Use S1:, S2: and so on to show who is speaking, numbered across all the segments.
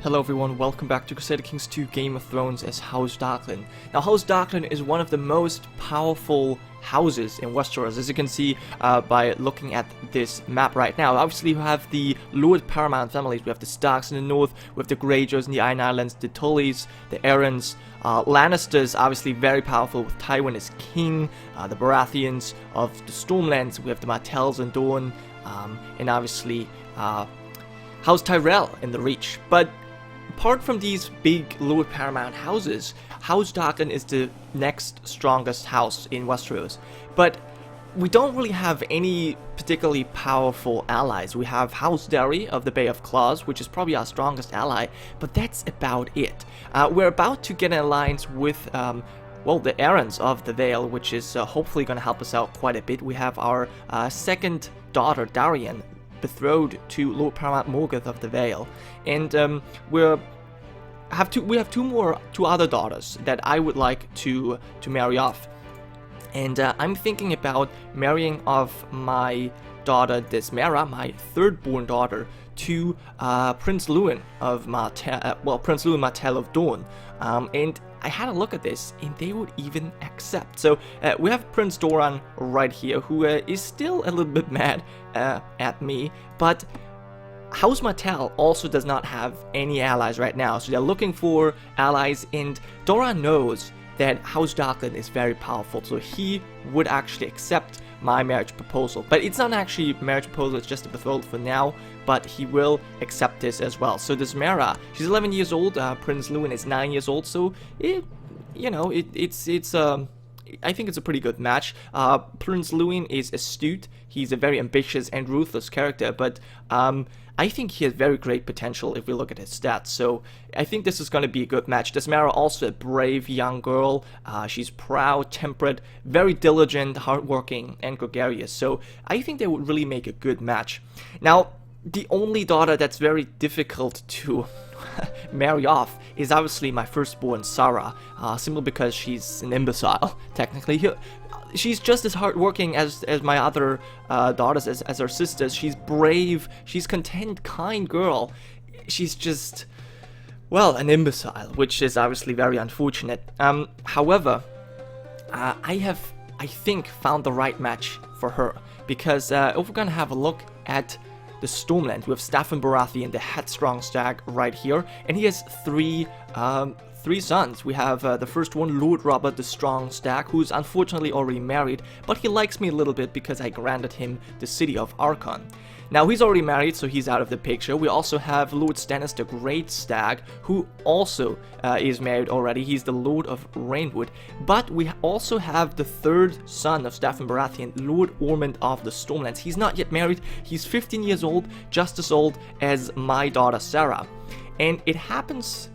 S1: Hello everyone, welcome back to Crusader Kings 2 Game of Thrones as House Darklyn. Now House Darklyn is one of the most powerful houses in Westeros, as you can see by looking at this map right now. Obviously you have the Lord Paramount families, we have the Starks in the north, we have the Greyjoys in the Iron Islands, the Tullys, the Arryns, Lannisters obviously very powerful with Tywin as king, the Baratheons of the Stormlands, we have the Martells in Dorne, and obviously House Tyrell in the Reach. But apart from these big Lord Paramount houses, House Darklyn is the next strongest house in Westeros. But we don't really have any particularly powerful allies. We have House Derry of the Bay of Claws, which is probably our strongest ally, but that's about it. We're about to get an alliance with well, the Arryns of the Vale, which is hopefully going to help us out quite a bit. We have our second daughter, Darian, betrothed to Lord Paramount Morgoth of the Vale, and we have two other daughters that I would like to marry off, and I'm thinking about marrying off my daughter Desmera, my third-born daughter, to Prince Lewin of Prince Lewin Martell of Dorne, and I had a look at this, and they would even accept. So we have Prince Doran right here, who is still a little bit mad at me, but House Martell also does not have any allies right now, so they're looking for allies, and Doran knows that House Darklyn is very powerful, so he would actually accept my marriage proposal. But it's not actually a marriage proposal, it's just a betrothal for now, but he will accept this as well. So Desmera, she's 11 years old, Prince Lewin is 9 years old, so I think it's a pretty good match. Prince Lewin is astute, he's a very ambitious and ruthless character, but I think he has very great potential if we look at his stats, so I think this is going to be a good match. Desmera also a brave young girl, she's proud, temperate, very diligent, hardworking, and gregarious, so I think they would really make a good match. Now, the only daughter that's very difficult to marry off is obviously my firstborn, Sarah, simply because she's an imbecile, technically. She's just as hardworking as my other daughters, as her sisters. She's brave, she's content, kind girl. She's just, well, an imbecile, which is obviously very unfortunate. However, I have, I think, found the right match for her, because if we're gonna have a look at the Stormland, we have Staffan Baratheon, the headstrong stag, right here, and he has three sons. We have the first one, Lord Robert the Strong Stag, who's unfortunately already married, but he likes me a little bit because I granted him the city of Arkon. Now, he's already married, so he's out of the picture. We also have Lord Stannis the Great Stag, who also is married already. He's the Lord of Rainwood. But we also have the third son of Staffan Baratheon, Lord Ormond of the Stormlands. He's not yet married. He's 15 years old, just as old as my daughter Sarah. And it happens,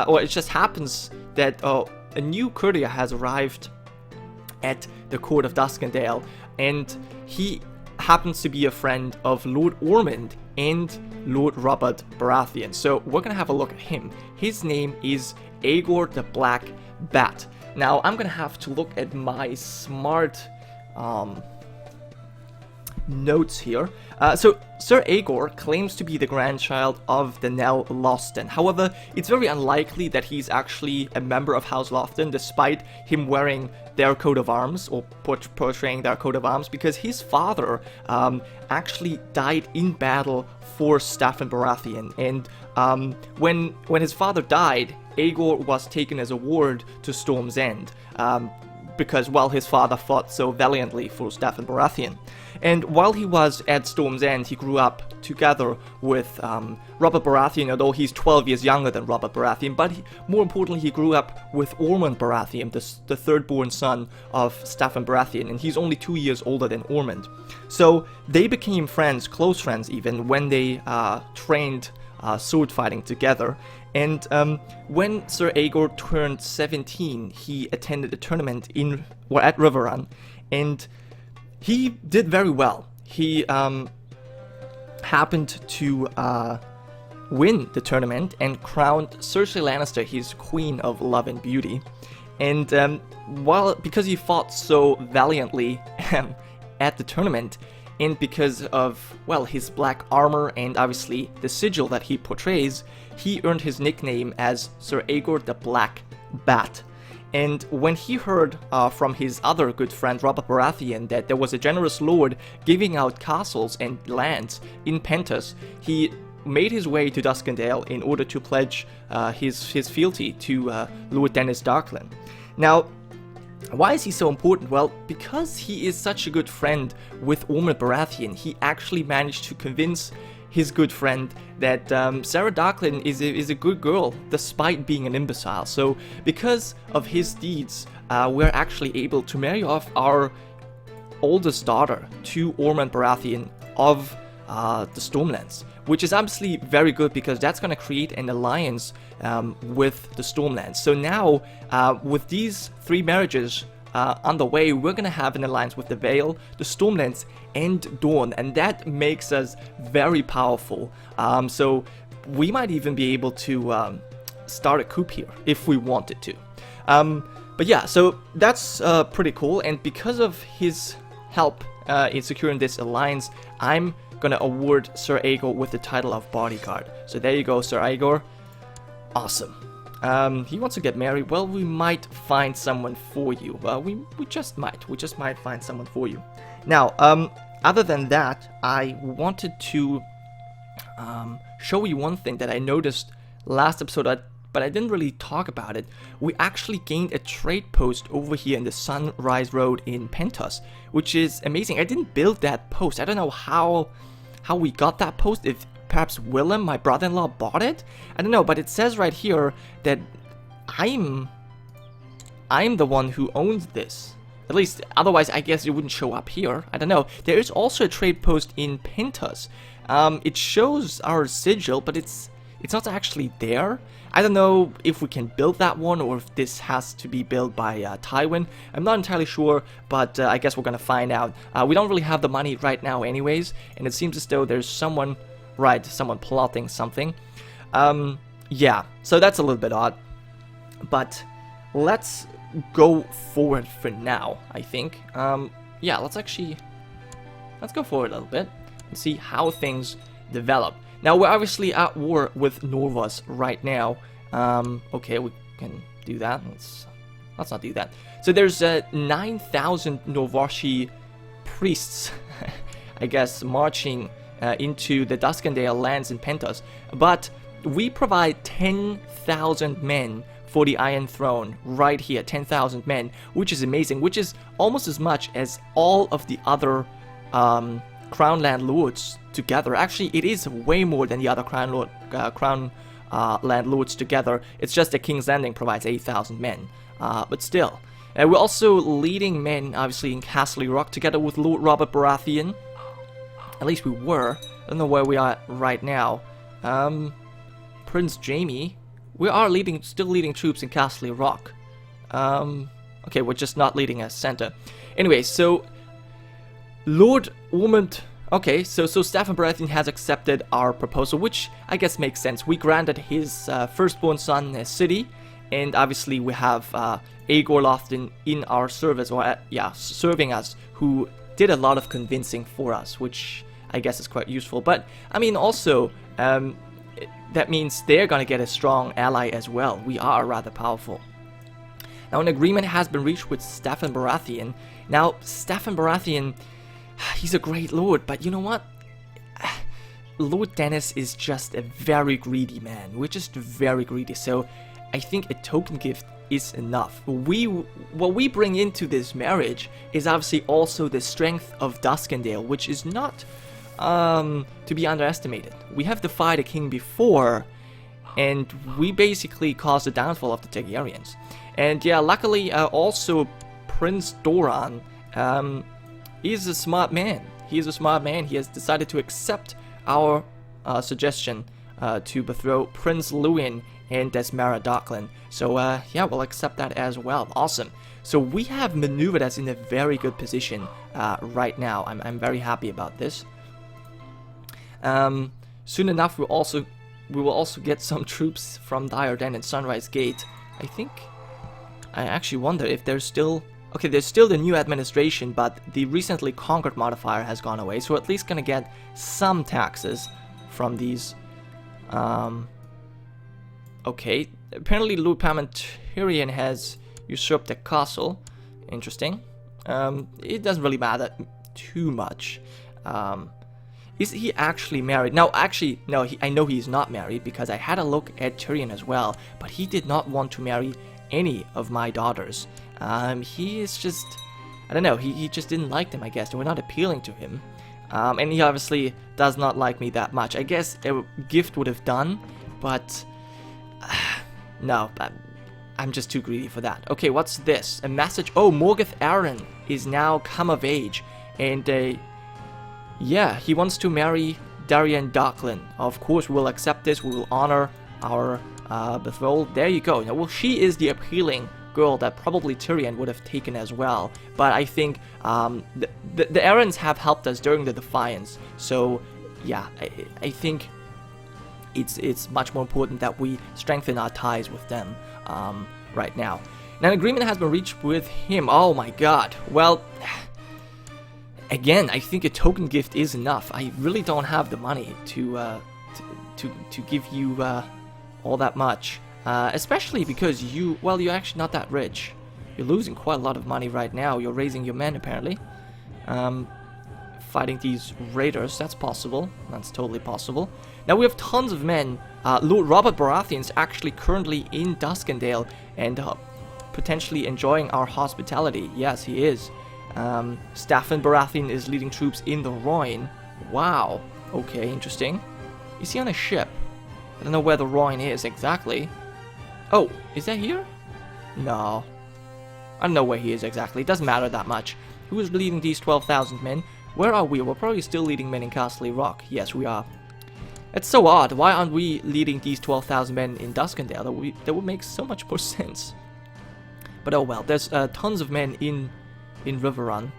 S1: or it just happens that a new courier has arrived at the court of Duskendale, and he happens to be a friend of Lord Ormond and Lord Robert Baratheon. So we're gonna have a look at him. His name is Aegor the Black Bat. Now I'm gonna have to look at my smart notes here. So Sir Aegor claims to be the grandchild of the Nell Lofton. However, it's very unlikely that he's actually a member of House Lofton, despite him wearing their coat of arms, or portraying their coat of arms, because his father actually died in battle for Staffan Baratheon, and when his father died, Aegor was taken as a ward to Storm's End, because, well, his father fought so valiantly for Staffan Baratheon. And while he was at Storm's End, he grew up together with Robert Baratheon, although he's 12 years younger than Robert Baratheon, but more importantly, he grew up with Ormond Baratheon, the third-born son of Staffan Baratheon, and he's only 2 years older than Ormond. So they became friends, close friends even, when they trained sword fighting together. And when Sir Aegor turned 17, he attended a tournament at Riverrun, and he did very well. He happened to win the tournament and crowned Cersei Lannister his Queen of Love and Beauty. And because he fought so valiantly at the tournament, and because of, well, his black armor and obviously the sigil that he portrays, he earned his nickname as Sir Aegor the Black Bat. And when he heard from his other good friend Robert Baratheon that there was a generous lord giving out castles and lands in Pentos, he made his way to Duskendale in order to pledge his fealty to Lord Dennis Darklyn. Now, why is he so important? Well, because he is such a good friend with Ormond Baratheon, he actually managed to convince his good friend that Sarah Darklyn is a good girl, despite being an imbecile. So, because of his deeds, we're actually able to marry off our oldest daughter to Ormond Baratheon of the Stormlands, which is obviously very good because that's going to create an alliance with the Stormlands. So now, with these 3 marriages on the way, we're going to have an alliance with the Vale, the Stormlands, and Dorne, and that makes us very powerful. So we might even be able to start a coup here if we wanted to. But yeah, so that's pretty cool, and because of his help in securing this alliance, I'm gonna award Sir Aegor with the title of bodyguard. So there you go, Sir Aegor. Awesome. He wants to get married. Well, we might find someone for you. Well, we just might. We just might find someone for you. Now, other than that, I wanted to show you one thing that I noticed last episode, but I didn't really talk about it. We actually gained a trade post over here in the Sunrise Road in Pentos, which is amazing. I didn't build that post. I don't know how we got that post. If perhaps Willem, my brother-in-law, bought it? I don't know, but it says right here that I'm the one who owns this. At least, otherwise, I guess it wouldn't show up here. I don't know. There is also a trade post in Pentos. It shows our sigil, but it's not actually there. I don't know if we can build that one or if this has to be built by Tywin. I'm not entirely sure, but I guess we're gonna find out. We don't really have the money right now anyways, and it seems as though there's someone plotting something. Yeah, so that's a little bit odd. But let's go forward for now, I think. Yeah, let's go forward a little bit and see how things develop. Now, we're obviously at war with Norvos right now. Okay, we can do that. Let's not do that. So there's 9,000 Novashi priests, I guess, marching into the Duskendale lands in Pentos. But we provide 10,000 men for the Iron Throne right here. 10,000 men, which is amazing, which is almost as much as all of the other Crown Land Lords together. Actually, it is way more than the other Crown Land Lords together. It's just that King's Landing provides 8,000 men. But still. We're also leading men, obviously, in Castle Rock together with Lord Robert Baratheon. At least we were. I don't know where we are right now. Prince Jaime. We are still leading troops in Castle Rock. Okay, we're just not leading as center. Anyway, so Lord Ormond. Okay, so Stefan Baratheon has accepted our proposal, which I guess makes sense. We granted his firstborn son a city, and obviously we have Aegor Lofton in our service, or serving us, who did a lot of convincing for us, which I guess is quite useful. But I mean, also that means they're gonna get a strong ally as well. We are rather powerful. Now, an agreement has been reached with Stefan Baratheon. Now, Stefan Baratheon, he's a great lord, but you know what? Lord Dennis is just a very greedy man. We're just very greedy, so I think a token gift is enough. What we bring into this marriage is obviously also the strength of Duskendale, which is not to be underestimated. We have defied a king before, and we basically caused the downfall of the Targaryens. And yeah, luckily also Prince Doran is a smart man. He is a smart man. He has decided to accept our suggestion to betrow Prince Luwin and Desmara Darklyn. So yeah, we'll accept that as well. Awesome. So we have maneuvered us in a very good position right now. I'm very happy about this. Soon enough, we will also get some troops from Diarden and Sunrise Gate. I actually wonder if there's still Okay, there's still the new administration, but the recently conquered modifier has gone away, so we're at least gonna get some taxes from these. Okay, apparently Lord Parliamentarian has usurped the castle. Interesting. It doesn't really matter too much. Is he actually married? No, actually, no, I know he's not married because I had a look at Tyrion as well, but he did not want to marry any of my daughters. He is just, I don't know, he just didn't like them, I guess. They were not appealing to him. And he obviously does not like me that much. I guess a gift would have done, but no, I'm just too greedy for that. Okay, what's this? A message. Oh, Morgoth Arryn is now come of age, and yeah, he wants to marry Darien Darklyn. Of course, we'll accept this. We will honor our betrothal. There you go. Now, well, she is the appealing girl that probably Tyrion would have taken as well. But I think the Arryns have helped us during the Defiance. So, yeah, I think it's much more important that we strengthen our ties with them right now. Now, an agreement has been reached with him. Oh my god. Well, again, I think a token gift is enough. I really don't have the money to give you all that much. Especially because you're actually not that rich. You're losing quite a lot of money right now. You're raising your men, apparently. Fighting these raiders, that's possible. That's totally possible. Now we have tons of men. Lord Robert Baratheon is actually currently in Duskendale and potentially enjoying our hospitality. Yes, he is. Staffan Baratheon is leading troops in the Rhoyne. Wow. Okay, interesting. Is he on a ship? I don't know where the Rhoyne is exactly. Oh, is that here? No. I don't know where he is exactly. It doesn't matter that much. Who is leading these 12,000 men? Where are we? We're probably still leading men in Castle Rock. Yes, we are. It's so odd. Why aren't we leading these 12,000 men in Duskendale? That would make so much more sense. But oh well. There's tons of men in Riverrun.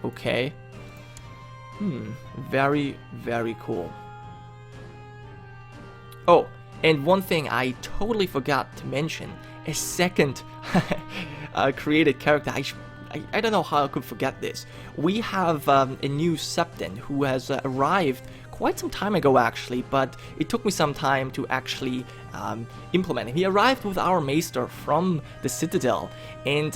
S1: Okay. Very, very cool. Oh, and one thing I totally forgot to mention, a second created character. I don't know how I could forget this. We have a new Septon who has arrived quite some time ago actually, but it took me some time to actually implement him. He arrived with our Maester from the Citadel, and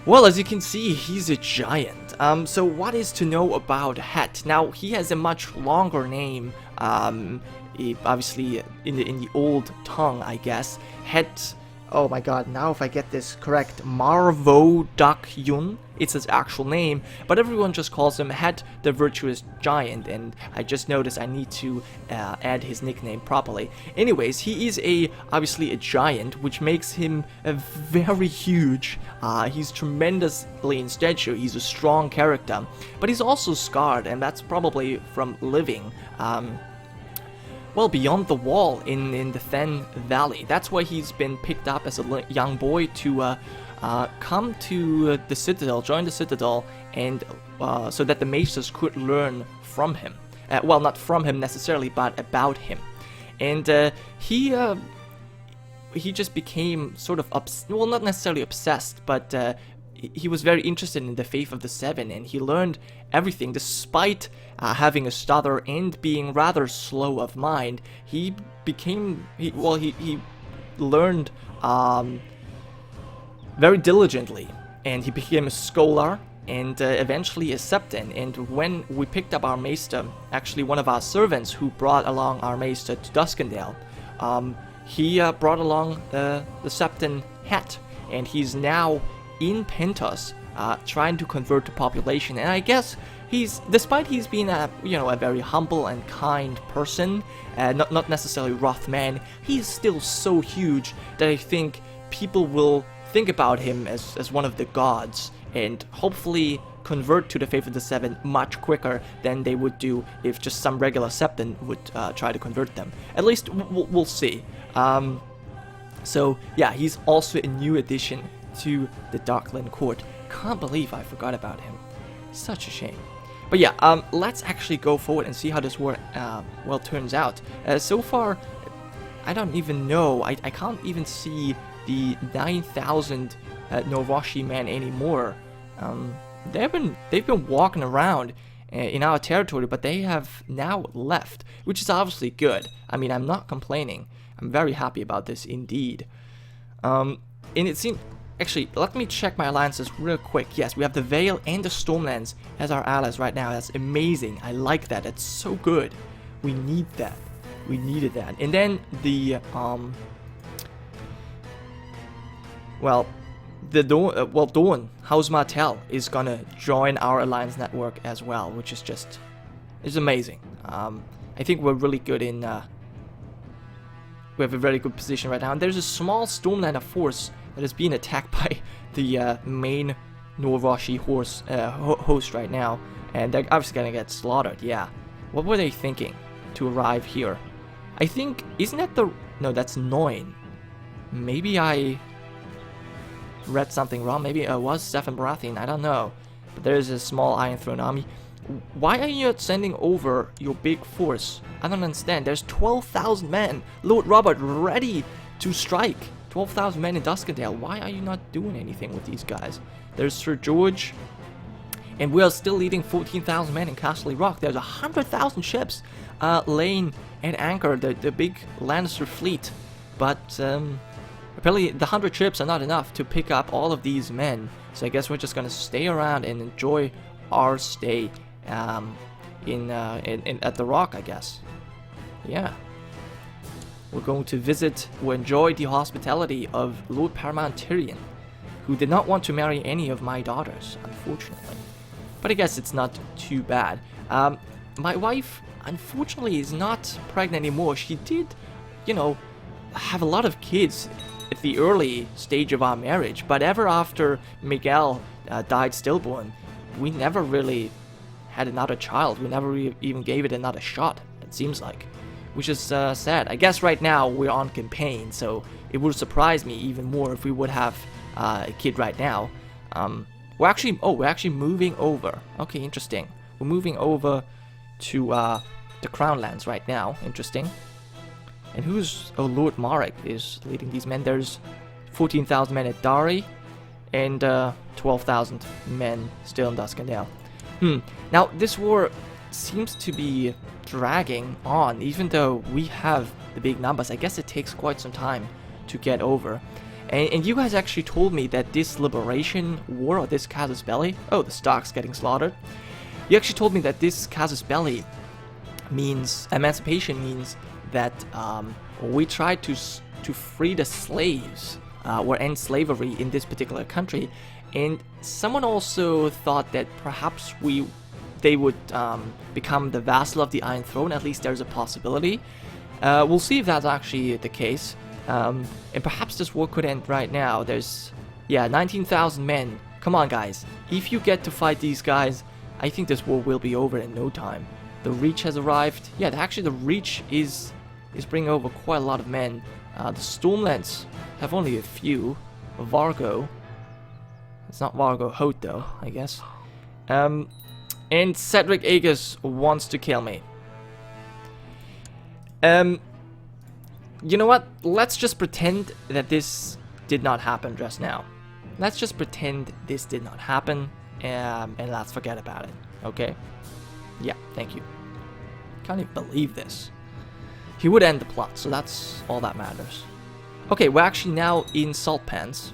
S1: well, as you can see, he's a giant. So what is to know about Het? Now, he has a much longer name, obviously in the old tongue, I guess. Het, oh my god, now if I get this correct, Marvodakyun, it's his actual name, but everyone just calls him Het the Virtuous Giant, and I just noticed I need to add his nickname properly. Anyways, he is obviously a giant, which makes him very huge. He's tremendously in stature, he's a strong character, but he's also scarred, and that's probably from living well, beyond the wall in the Fen Valley. That's why he's been picked up as a young boy to come to the Citadel, join the Citadel, and so that the maesters could learn from him. Well, not from him necessarily, but about him. And he just became sort of well, not necessarily obsessed, but he was very interested in the faith of the Seven, and he learned everything despite having a stutter and being rather slow of mind. He learned very diligently, and he became a scholar and eventually a Septon. And when we picked up our Maester, actually one of our servants who brought along our Maester to Duskendale, he brought along the Septon Het, and he's now in Pentos, trying to convert the population. And I guess despite he's being a very humble and kind person, not necessarily rough man, he's still so huge that I think people will think about him as one of the gods, and hopefully convert to the faith of the Seven much quicker than they would do if just some regular Septon would try to convert them. At least we'll see. So yeah, he's also a new addition to the Darkland court. Can't believe I forgot about him. Such a shame. But yeah, let's actually go forward and see how this war turns out. So far, I don't even know. I can't even see the 9,000 Noroshi men anymore. They've been walking around in our territory, but they have now left, which is obviously good. I mean, I'm not complaining. I'm very happy about this indeed. And it seems... Actually, let me check my alliances real quick. Yes, we have the Vale and the Stormlands as our allies right now. That's amazing. I like that. That's so good. We need that. We needed that. And then the Dawn, House Martell is gonna join our alliance network as well, which is just, it's amazing. I think we're really good in, we have a very good position right now. And there's a small Stormlander force that is being attacked by the main Noroshi host right now. And they're obviously gonna get slaughtered, yeah. What were they thinking to arrive here? I think, isn't that the, no, that's Noin. Maybe I read something wrong. Maybe it was Stefan Baratheon, I don't know. But there's a small Iron Throne army. Why are you not sending over your big force? I don't understand. There's 12,000 men. Lord Robert ready to strike. 12,000 men in Duskendale. Why are you not doing anything with these guys? There's Sir George. And we are still leading 14,000 men in Castle Rock. There's 100,000 ships laying at anchor. The big Lannister fleet. But apparently the 100 ships are not enough to pick up all of these men. So I guess we're just going to stay around and enjoy our stay at the Rock, I guess. Yeah. We're going to visit or enjoy the hospitality of Lord Paramount Tyrion, who did not want to marry any of my daughters, unfortunately. But I guess it's not too bad. My wife, unfortunately, is not pregnant anymore. She did, you know, have a lot of kids at the early stage of our marriage, but ever after Miguel died stillborn, we never really had another child. We never even gave it another shot, it seems like. Which is sad. I guess right now we're on campaign, so it would surprise me even more if we would have a kid right now. We're actually moving over. Okay, interesting. We're moving over to the Crown Lands right now. Interesting. And who's... Oh, Lord Marek is leading these men. There's 14,000 men at Dari and 12,000 men still in Duskendale. Now, this war seems to be dragging on, even though we have the big numbers. I guess it takes quite some time to get over. And you guys actually told me that this liberation war, or this casus belli... Oh, the Stark's getting slaughtered. You actually told me that this casus belli means... Emancipation means that we tried to free the slaves, or end slavery in this particular country. And someone also thought that perhaps they would become the vassal of the Iron Throne. At least there's a possibility. We'll see if that's actually the case. And perhaps this war could end right now. There's, yeah, 19,000 men. Come on, guys. If you get to fight these guys, I think this war will be over in no time. The Reach has arrived. Yeah, actually the Reach is bringing over quite a lot of men. The Stormlands have only a few. Vargo. It's not Vargo Hoth though, I guess. And Cedric Aegis wants to kill me. You know what? Let's just pretend that this did not happen just now. Let's just pretend this did not happen, and let's forget about it, okay? Yeah, thank you. Can't even believe this. He would end the plot, so that's all that matters. Okay, we're actually now in Salt Pans.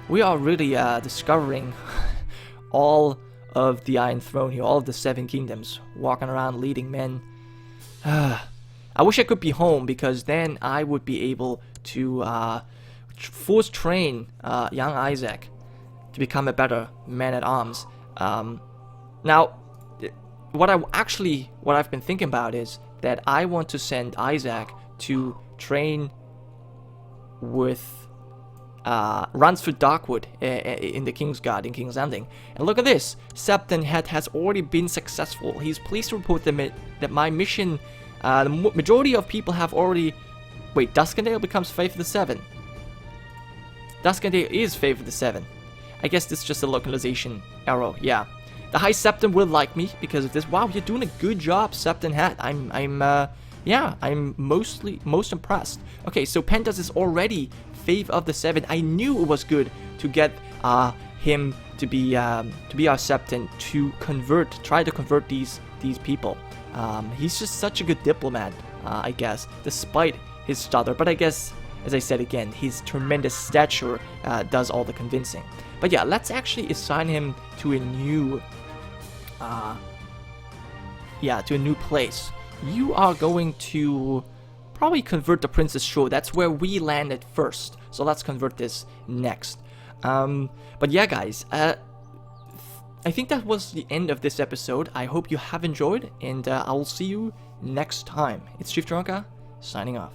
S1: We are really discovering all of the Iron Throne here, all of the 7 kingdoms, walking around leading men. I wish I could be home, because then I would be able to force train young Isaac to become a better man-at-arms. Now, what I've been thinking about is that I want to send Isaac to train with Ransford Darkwood in the Kingsguard in King's Landing. And look at this, Septon has already been successful. He's pleased to report that my mission, the majority of people have already... Wait, Duskendale becomes Faith of the Seven. Duskendale is Faith of the Seven. I guess this is just a localization error, yeah. The High Septon will like me because of this. Wow, you're doing a good job, Septon Hat. I'm most impressed. Okay, so Pentas is already Faith of the Seven. I knew it was good to get him to be our Septon, to try to convert these people. He's just such a good diplomat, I guess, despite his stutter. But I guess, as I said again, his tremendous stature does all the convincing. But yeah, let's actually assign him to a new, to a new place. You are going to probably convert the Princess Shore. That's where we landed first. So let's convert this next. But yeah, guys, I think that was the end of this episode. I hope you have enjoyed, and I will see you next time. It's Chief Gironca, signing off.